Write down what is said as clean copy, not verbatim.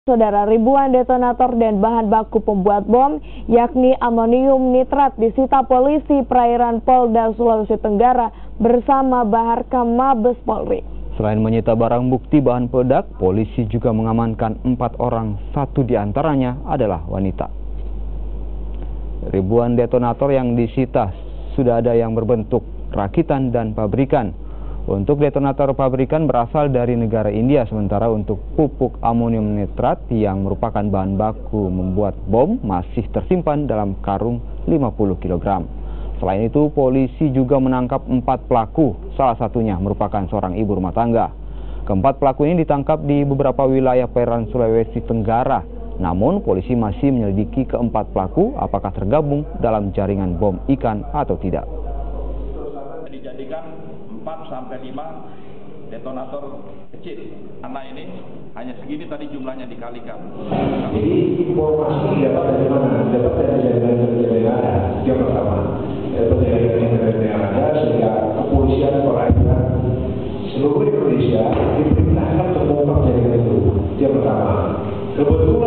Saudara, ribuan detonator dan bahan baku pembuat bom, yakni amonium nitrat, disita polisi perairan Polda Sulawesi Tenggara bersama Baharkam Mabes Polri. Selain menyita barang bukti bahan peledak, polisi juga mengamankan 4 orang, 1 diantaranya adalah wanita. Ribuan detonator yang disita sudah ada yang berbentuk rakitan dan pabrikan. Untuk detonator pabrikan berasal dari negara India, sementara untuk pupuk amonium nitrat yang merupakan bahan baku membuat bom masih tersimpan dalam karung 50 kg. Selain itu, polisi juga menangkap 4 pelaku, salah satunya merupakan seorang ibu rumah tangga. Keempat pelaku ini ditangkap di beberapa wilayah perairan Sulawesi Tenggara. Namun, polisi masih menyelidiki keempat pelaku apakah tergabung dalam jaringan bom ikan atau tidak. Dijadikan 4-5 detonator kecil. Karena ini hanya segini tadi jumlahnya dikalikan. Jadi informasi dapat dari mana? Dapat dari jaringan yang ada. Yang pertama, dapat dari jaringan yang ada sehingga kepolisian perairan seluruh Indonesia diperintahkan untuk mengungkap jaringan itu. Yang pertama, kebetulan